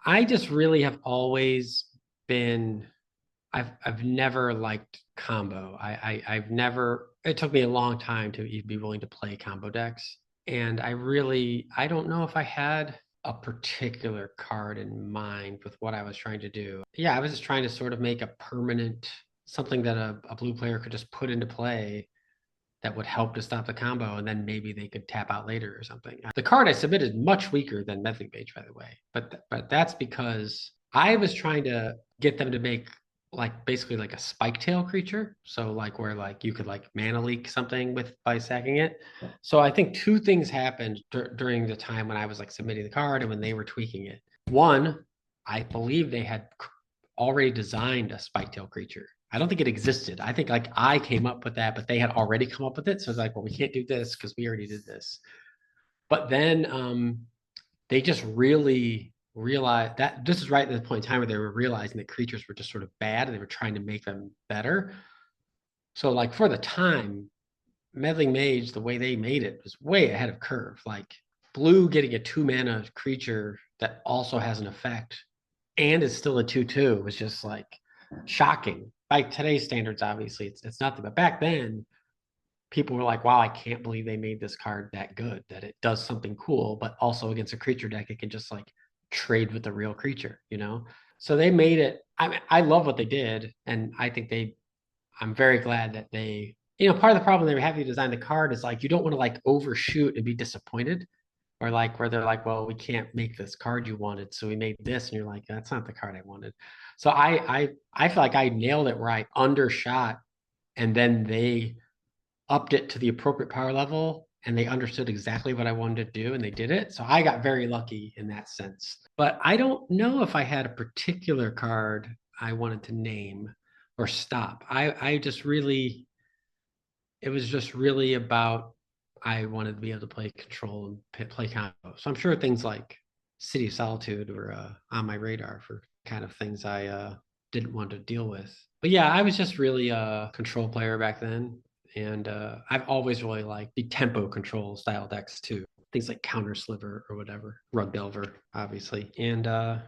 I just really have always been I've never liked combo. I've never it took me a long time to even be willing to play combo decks. And I don't know if I had a particular card in mind with what I was trying to do. Yeah, I was just trying to sort of make a permanent something that a blue player could just put into play that would help to stop the combo, and then maybe they could tap out later or something. The card I submitted is much weaker than Meddling Mage, by the way, but that's because I was trying to get them to make like basically like a spike tail creature, so like where like you could like mana leak something with by sacking it. So I think two things happened during the time when I was like submitting the card and when they were tweaking it. One, I believe they had already designed a spike tail creature. I don't think it existed. I think like I came up with that, but they had already come up with it. So it's like, well, we can't do this because we already did this. But then they just really realized that this is right at the point in time where they were realizing that creatures were just sort of bad and they were trying to make them better. So like for the time, Meddling Mage, the way they made it was way ahead of curve. Like blue getting a 2 mana creature that also has an effect and is still a 2/2 was just like shocking. By today's standards, obviously, it's nothing. But back then, people were like, wow, I can't believe they made this card that good, that it does something cool, but also against a creature deck, it can just like trade with the real creature, you know? So they made it. I love what they did. And I think I'm very glad that part of the problem they were having to design the card is like, you don't want to like overshoot and be disappointed or like where they're like, well, we can't make this card you wanted, so we made this, and you're like, that's not the card I wanted. So I feel like I nailed it where I undershot, and then they upped it to the appropriate power level, and they understood exactly what I wanted to do, and they did it. So I got very lucky in that sense. But I don't know if I had a particular card I wanted to name or stop. I just really it was just really about I wanted to be able to play control and play combo. So I'm sure things like City of Solitude were on my radar for kind of things I didn't want to deal with. But yeah, I was just really a control player back then, and I've always really liked the tempo control style decks too. Things like Counter Sliver or whatever, Rug Delver, obviously, and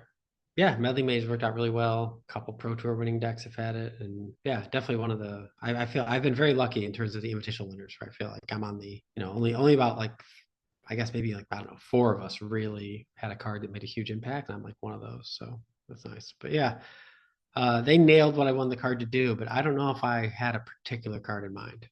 yeah, Meddling Mage worked out really well. A couple Pro Tour winning decks have had it, and yeah, definitely one of the. I feel I've been very lucky in terms of the invitational winners. Where I feel like I'm on the, only about like, I guess maybe like I don't know, four of us really had a card that made a huge impact, and I'm like one of those. So that's nice. But yeah, they nailed what I wanted the card to do, but I don't know if I had a particular card in mind.